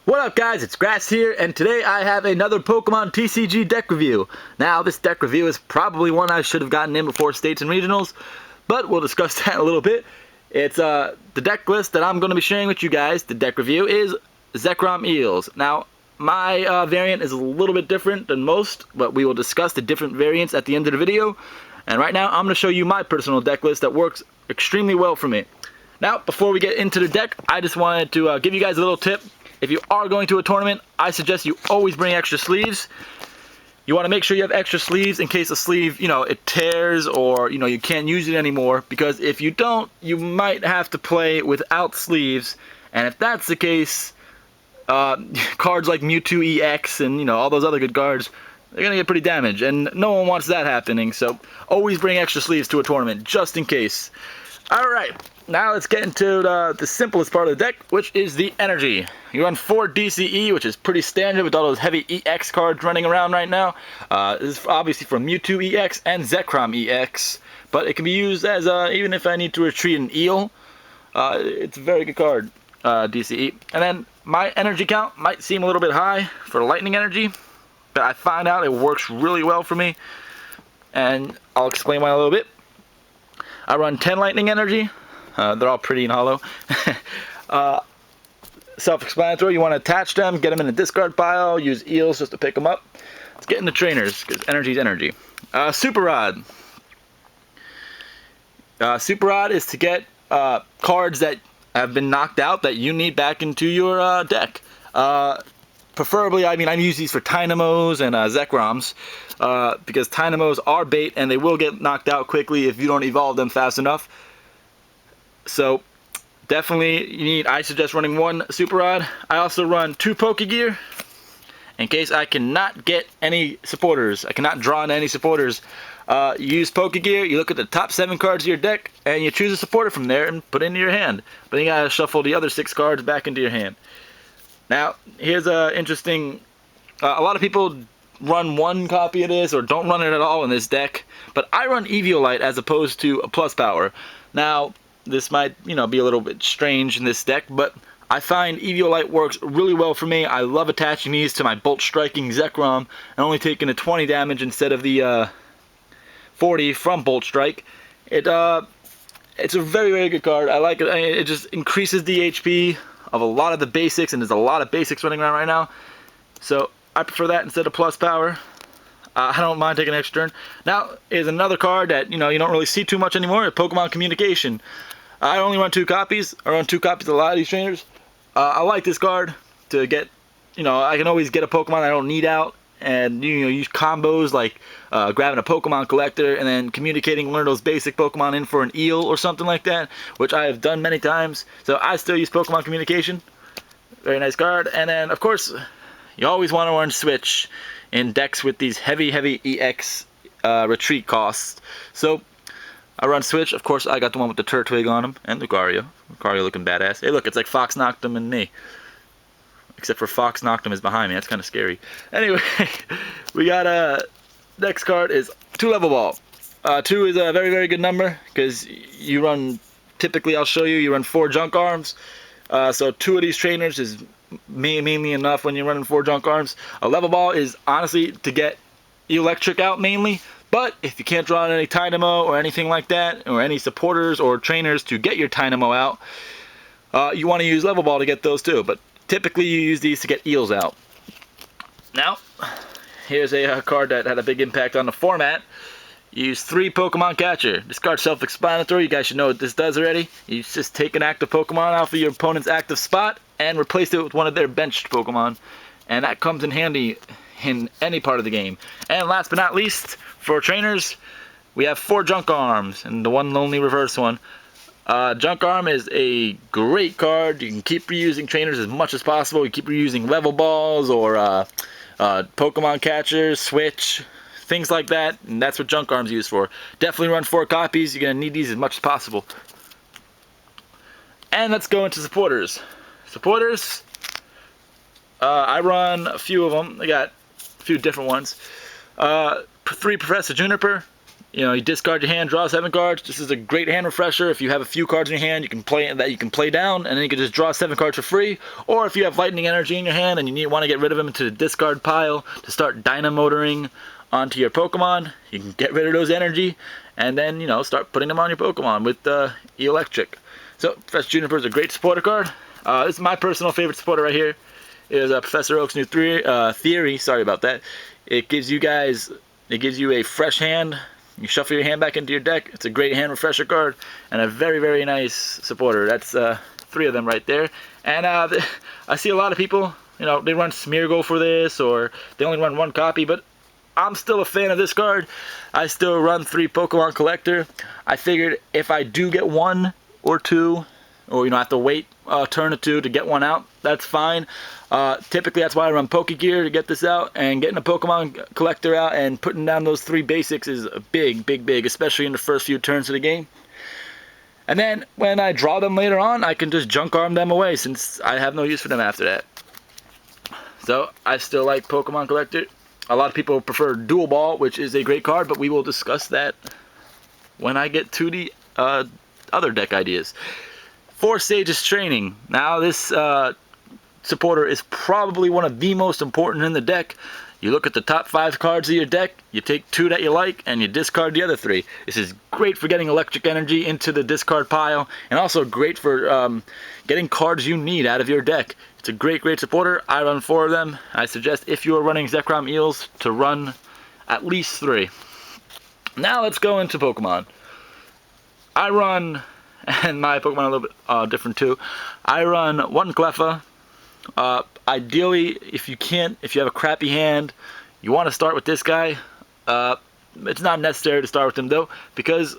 What up guys, it's Grass here, and today I have another Pokemon TCG deck review. Now this deck review is probably one I should have gotten in before States and Regionals, but we'll discuss that in a little bit. It's the deck list that I'm going to be sharing with you guys. The deck review is Zekrom EVOs. Now my variant is a little bit different than most, but we will discuss the different variants at the end of the video. And right now I'm going to show you my personal deck list that works extremely well for me. Now before we get into the deck, I just wanted to give you guys a little tip. If you are going to a tournament, I suggest you always bring extra sleeves. You want to make sure you have extra sleeves in case a sleeve, it tears or, you can't use it anymore. Because if you don't, you might have to play without sleeves. And if that's the case, cards like Mewtwo EX and, all those other good cards, they're going to get pretty damaged. And no one wants that happening. So always bring extra sleeves to a tournament, just in case. Alright, now let's get into the simplest part of the deck, which is the energy. You run 4 DCE, which is pretty standard with all those heavy EX cards running around right now. This is obviously for Mewtwo EX and Zekrom EX, but it can be used as, even if I need to retreat an Eel, it's a very good card, DCE. And then my energy count might seem a little bit high for lightning energy, but I find out it works really well for me, and I'll explain why in a little bit. I run 10 lightning energy. They're all pretty and hollow. Self-explanatory. You want to attach them, get them in a discard pile, use eels just to pick them up. Let's get into trainers, because energy is energy. Super Rod. Super Rod is to get cards that have been knocked out that you need back into your deck. Preferably, I use these for Dynamos and Zekroms, because Dynamos are bait and they will get knocked out quickly if you don't evolve them fast enough. So definitely I suggest running 1 Super Rod. I also run 2 Polka Gear in case I cannot get any supporters. I cannot draw into any supporters. You use Polka Gear, you look at the top 7 cards of your deck and you choose a supporter from there and put it into your hand. But then you gotta shuffle the other 6 cards back into your hand. Now, here's a interesting, a lot of people run 1 copy of this or don't run it at all in this deck, but I run Evo Light as opposed to a plus power. Now, this might, be a little bit strange in this deck, but I find Evo Light works really well for me. I love attaching these to my Bolt Striking Zekrom and only taking the 20 damage instead of the 40 from Bolt Strike. It's a very, very good card. I like it. It just increases the HP of a lot of the basics, and there's a lot of basics running around right now, so I prefer that instead of plus power. I don't mind taking an extra turn. Now is another card that you don't really see too much anymore. Pokemon Communication. I only run 2 copies. I run 2 copies of a lot of these trainers. I like this card to get, I can always get a Pokemon I don't need out, and use combos like grabbing a Pokmon Collector and then communicating one of those basic Pokemon in for an Eel or something like that, which I have done many times. So I still use Pokemon Communication. Very nice card. And then of course you always want to run Switch in decks with these heavy EX retreat costs. So I run Switch. Of course I got the one with the Turtwig on him and Lucario. Lucario looking badass. Hey look, it's like Fox Noctum and me. Except for Fox Noctum is behind me. That's kind of scary. Anyway, we got next card is 2 Level Ball. 2 is a very, very good number because you run, typically I'll show you, you run 4 Junk Arms. So 2 of these trainers is mainly enough when you're running 4 Junk Arms. A Level Ball is honestly to get Eelektrik out mainly. But if you can't draw any Dynamo or anything like that, or any supporters or trainers to get your Dynamo out, you want to use Level Ball to get those too. But typically you use these to get eels out. Now, here's a card that had a big impact on the format. You use 3 Pokemon Catcher. This card's self-explanatory. You guys should know what this does already. You just take an active Pokemon off of your opponent's active spot and replace it with one of their benched Pokemon. And that comes in handy in any part of the game. And last but not least, for trainers, we have 4 Junk Arms and the one lonely reverse one. Junk Arm is a great card. You can keep reusing trainers as much as possible. You keep reusing Level Balls or Pokemon Catchers, Switch, things like that, and that's what Junk Arm's used for. Definitely run 4 copies. You're going to need these as much as possible. And let's go into supporters. Supporters, I run a few of them. I got a few different ones. 3 Professor Juniper. You know, you discard your hand, draw 7 cards. This is a great hand refresher. If you have a few cards in your hand, you can play down, and then you can just draw 7 cards for free. Or if you have lightning energy in your hand and you want to get rid of them into the discard pile to start dynamotoring onto your Pokemon, you can get rid of those energy and then, you know, start putting them on your Pokemon with Eelektrik. So Professor Juniper is a great supporter card. This is my personal favorite supporter right here. It is Professor Oak's new theory. Sorry about that. It gives you a fresh hand. You shuffle your hand back into your deck. It's a great hand refresher card and a very, very nice supporter. That's 3 of them right there. And I see a lot of people, you know, they run Smeargle for this, or they only run 1 copy, but I'm still a fan of this card. I still run 3 Pokemon Collector. I figured if I do get 1 or 2, or, you know, I have to wait a turn or 2 to get 1 out, that's fine. Typically, that's why I run Polka Gear to get this out, and getting a Pokemon Collector out and putting down those 3 basics is a big, especially in the first few turns of the game. And then when I draw them later on, I can just junk arm them away since I have no use for them after that. So I still like Pokemon Collector. A lot of people prefer Duel Ball, which is a great card, but we will discuss that when I get to the other deck ideas. 4 Stages Training. Now this supporter is probably one of the most important in the deck. You look at the top 5 cards of your deck, you take 2 that you like, and you discard the other 3. This is great for getting electric energy into the discard pile, and also great for getting cards you need out of your deck. It's a great supporter. I run 4 of them. I suggest if you are running Zekrom Eels to run at least 3. Now let's go into Pokemon. I run, and my Pokemon are a little bit different too. I run 1 Cleffa. Ideally, if you have a crappy hand, you want to start with this guy. It's not necessary to start with him though, because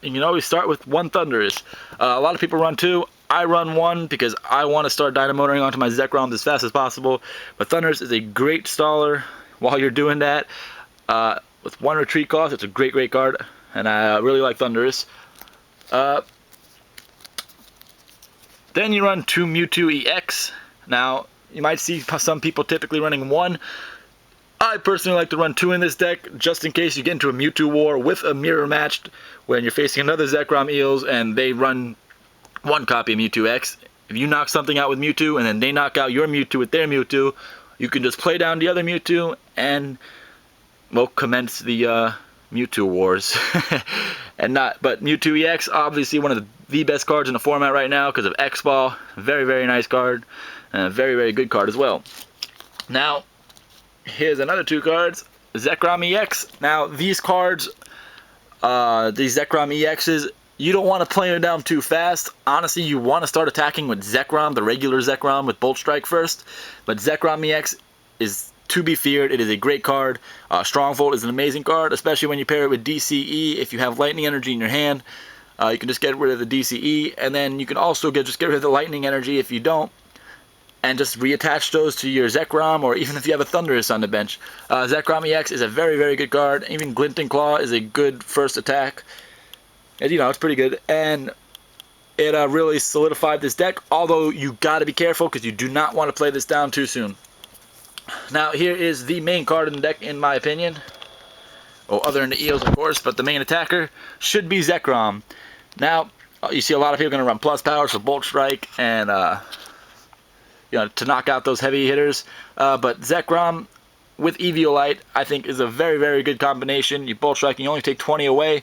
you can always start with 1 Thundurus. A lot of people run 2. I run 1 because I want to start dynamotoring onto my Zekroms as fast as possible. But Thundurus is a great staller while you're doing that. With 1 retreat cost, it's a great card, and I really like Thundurus. Then you run 2 Mewtwo EX. Now, you might see some people typically running 1. I personally like to run 2 in this deck, just in case you get into a Mewtwo war with a mirror match when you're facing another Zekrom Eels and they run 1 copy of Mewtwo EX. If you knock something out with Mewtwo and then they knock out your Mewtwo with their Mewtwo, you can just play down the other Mewtwo and, well, commence the Mewtwo wars. But Mewtwo EX, obviously one of the best cards in the format right now because of X-Ball. Very nice card. And a very good card as well. Now, here's another 2 cards. Zekrom EX. Now, these cards, these Zekrom EXs, you don't want to play them down too fast. Honestly, you want to start attacking with Zekrom, the regular Zekrom, with Bolt Strike first. But Zekrom EX is to be feared. It is a great card. Stronghold is an amazing card, especially when you pair it with DCE. If you have lightning energy in your hand, you can just get rid of the DCE, and then you can also just get rid of the lightning energy if you don't, and just reattach those to your Zekrom, or even if you have a Thundurus on the bench. Zekrom EX is a very good card. Even Glinting Claw is a good first attack. And, you know, it's pretty good. And it really solidified this deck, although you got to be careful because you do not want to play this down too soon. Now, here is the main card in the deck, in my opinion. Oh, other than the Eels, of course, but the main attacker should be Zekrom. Now, you see a lot of people are going to run plus power, so Bolt Strike, and you know, to knock out those heavy hitters. But Zekrom with Evo Light, I think, is a very good combination. You Bolt Strike, and you only take 20 away,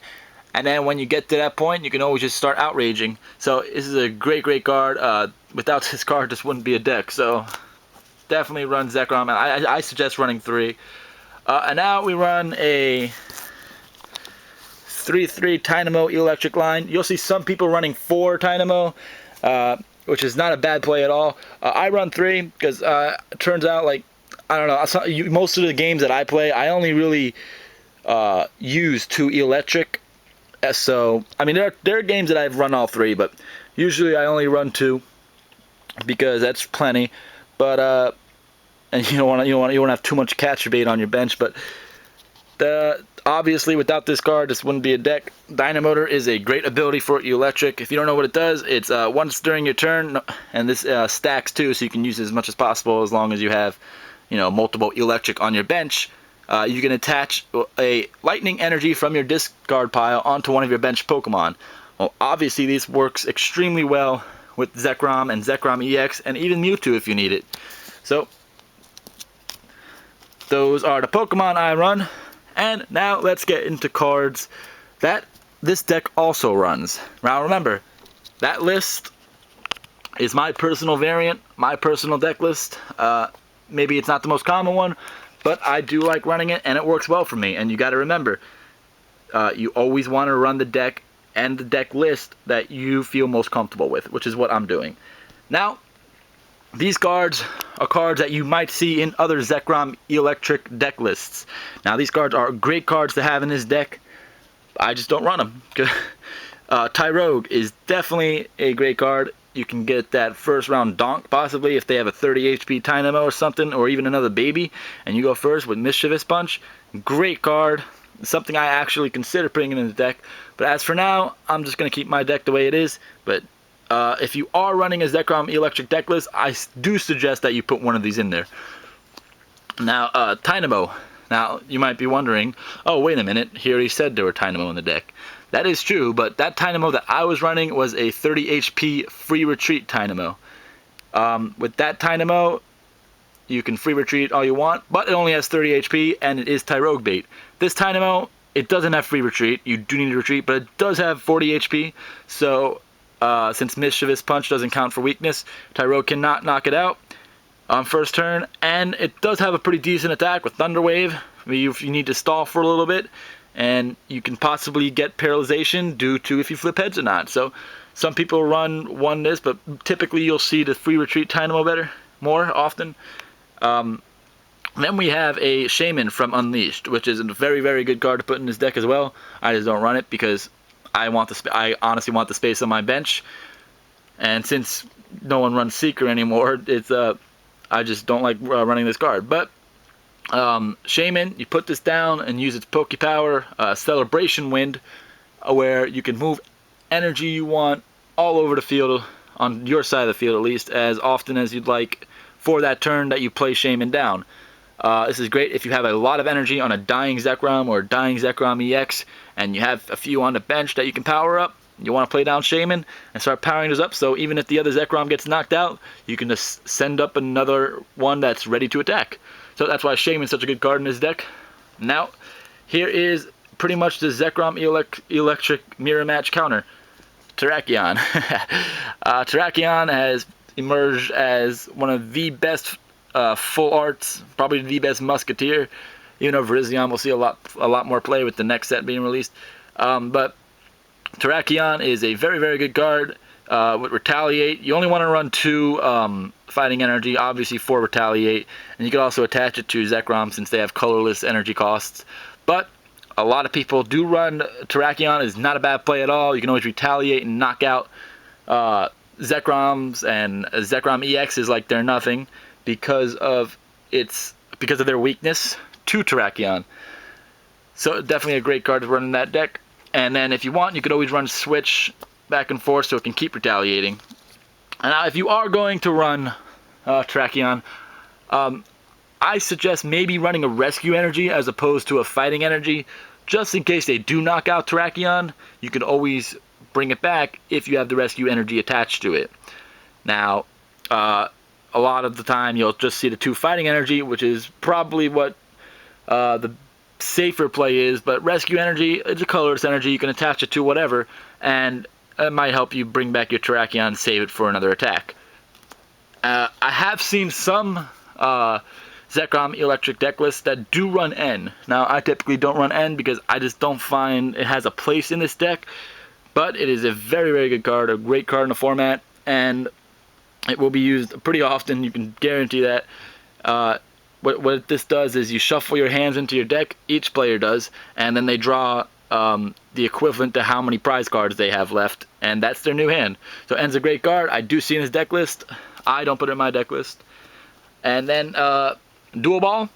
and then when you get to that point, you can always just start outraging. So this is a great card. Without this card, this wouldn't be a deck. So definitely run Zekrom, and I suggest running 3. And now we run a 3/3 Dynamo Eelektrik line. You'll see some people running 4 Dynamo, which is not a bad play at all. I run 3 because it turns out, like, I don't know, most of the games that I play, I only really use 2 Eelektrik. So, I mean, there are games that I've run all 3, but usually I only run 2 because that's plenty. But and you don't want to have too much catcher bait on your bench. But obviously, without this card, this wouldn't be a deck. Dynamotor is a great ability for Eelektrik. If you don't know what it does, it's once during your turn, and this stacks too, so you can use it as much as possible as long as you have, you know, multiple Eelektrik on your bench. you can attach a lightning energy from your discard pile onto one of your bench Pokemon. Well, obviously this works extremely well with Zekrom and Zekrom EX and even Mewtwo if you need it. So those are the Pokemon I run, and now let's get into cards that this deck also runs. Now remember, that list is my personal variant, my personal deck list. Maybe it's not the most common one, but I do like running it and it works well for me. And you got to remember, you always want to run the deck and the deck list that you feel most comfortable with, which is what I'm doing. Now, these cards are cards that you might see in other Zekrom Eelektrik deck lists. Now, these cards are great cards to have in this deck. I just don't run them. Tyrogue is definitely a great card. You can get that first round donk possibly if they have a 30 HP Dynamo or something, or even another baby, and you go first with Mischievous Punch. Great card. Something I actually consider putting in the deck. But as for now, I'm just going to keep my deck the way it is. But if you are running a Zekrom Eelektrik deck list, I do suggest that you put one of these in there. Now, Dynamo. Now, you might be wondering, oh, wait a minute, he already said there were Dynamo in the deck. That is true, but that Dynamo that I was running was a 30 HP free retreat Dynamo. With that Dynamo, you can free retreat all you want, but it only has 30 HP, and it is Tyrogue bait. This Dynamo, it doesn't have free retreat. You do need to retreat, but it does have 40 HP, so since Mischievous Punch doesn't count for weakness, Tyrogue cannot knock it out on first turn, and it does have a pretty decent attack with Thunder Wave if you need to stall for a little bit, and you can possibly get paralyzation due to if you flip heads or not. So some people run this, but typically you'll see the free retreat Dynamo more often. Then we have a Shamein from Unleashed, which is a very, very good card to put in this deck as well. I just don't run it because I honestly want the space on my bench, and since no one runs Seeker anymore, it's I just don't like running this card. But Shamein, you put this down and use its Poke Power, Celebration Wind, where you can move energy you want all over the field, on your side of the field at least, as often as you'd like for that turn that you play Shamein down. This is great if you have a lot of energy on a dying Zekrom or dying Zekrom EX, and you have a few on the bench that you can power up. You want to play down Shamein and start powering those up, so even if the other Zekrom gets knocked out, you can just send up another one that's ready to attack. So that's why Shamein is such a good card in this deck. Now, here is pretty much the Zekrom Eelektrik mirror match counter. Terrakion. Terrakion has emerged as one of the best full arts, probably the best musketeer. Even though Virizion will see a lot more play with the next set being released. But Terrakion is a very, very good card with Retaliate. You only want to run 2 fighting energy, obviously 4 Retaliate, and you can also attach it to Zekrom since they have colorless energy costs. But a lot of people do run Terrakion. Is not a bad play at all. You can always Retaliate and knock out Zekroms, and Zekrom EX is like they're nothing because of their weakness to Terrakion. So definitely a great card to run in that deck. And then if you want, you could always run Switch back and forth so it can keep retaliating. And now if you are going to run Terrakion, I suggest maybe running a Rescue Energy as opposed to a Fighting Energy. Just in case they do knock out Terrakion, you can always bring it back if you have the Rescue Energy attached to it. Now, a lot of the time you'll just see the 2 Fighting Energy, which is probably what the safer play is, but Rescue Energy, it's a colorless energy, you can attach it to whatever, and it might help you bring back your Terrakion and save it for another attack. I have seen some Zekrom Eelektrik deck lists that do run N. Now, I typically don't run N because I just don't find it has a place in this deck, but it is a very, very good card, a great card in the format, and it will be used pretty often, you can guarantee that. What this does is you shuffle your hands into your deck, each player does, and then they draw the equivalent to how many prize cards they have left, and that's their new hand. So N's a great card. I do see in his deck list. I don't put it in my deck list. And then Duel Ball,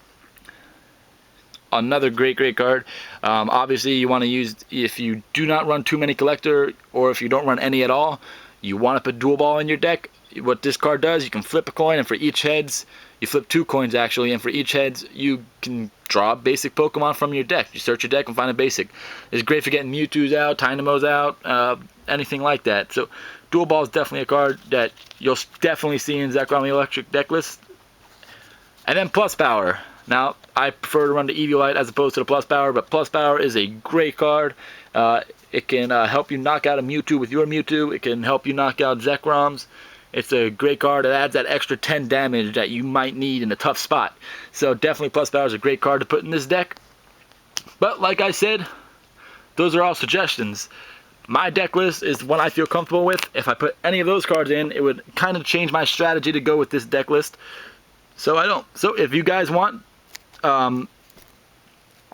another great card. Obviously you want to use, if you do not run too many collector, or if you don't run any at all, you want to put Duel Ball in your deck. What this card does, you can flip a coin, and for each heads, you flip 2 coins actually, and for each heads you can draw a basic Pokemon from your deck. You search your deck and find a basic. It's great for getting Mewtwo's out, Dynamos out, anything like that. So Duel Ball is definitely a card that you'll definitely see in Zekrom Eelektrik deck list. And then Plus Power. Now, I prefer to run the Evo Light as opposed to the Plus Power, but Plus Power is a great card. It can help you knock out a Mewtwo with your Mewtwo. It can help you knock out Zekroms. It's a great card. It adds that extra 10 damage that you might need in a tough spot. So definitely Plus Power is a great card to put in this deck. But like I said, those are all suggestions. My deck list is one I feel comfortable with. If I put any of those cards in, it would kind of change my strategy to go with this deck list. So I don't. So if you guys want, to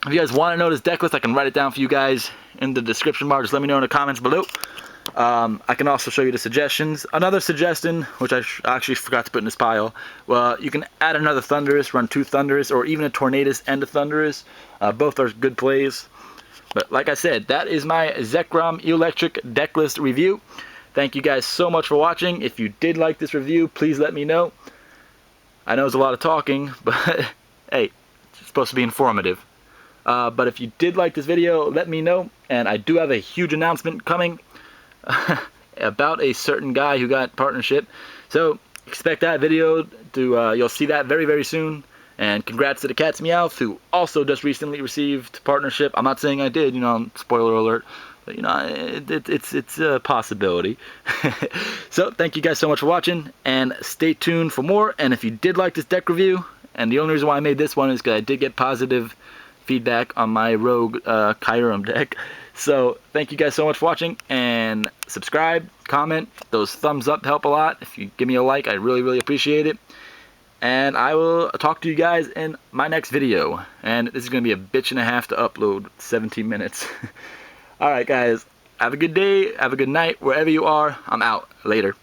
know this deck list, I can write it down for you guys in the description bar. Just let me know in the comments below. I can also show you the suggestions. Another suggestion, which I actually forgot to put in this pile, well, you can add another Thundurus, run 2 Thundurus, or even a Tornadus and a Thundurus. Both are good plays. But like I said, that is my Zekrom Eelektrik deck list review. Thank you guys so much for watching. If you did like this review, please let me know. I know it's a lot of talking, but hey, it's supposed to be informative. But if you did like this video, let me know. And I do have a huge announcement coming about a certain guy who got partnership. So expect that video to, you'll see that very, very soon. And congrats to the Cat's Meowth, who also just recently received partnership. I'm not saying I did, spoiler alert. But, it's a possibility. So, thank you guys so much for watching, and stay tuned for more. And if you did like this deck review, and the only reason why I made this one is because I did get positive feedback on my Rogue Kyurem deck. So, thank you guys so much for watching, and subscribe, comment. Those thumbs up help a lot. If you give me a like, I really, really appreciate it. And I will talk to you guys in my next video. And this is going to be a bitch and a half to upload, 17 minutes. Alright guys, have a good day, have a good night, wherever you are. I'm out. Later.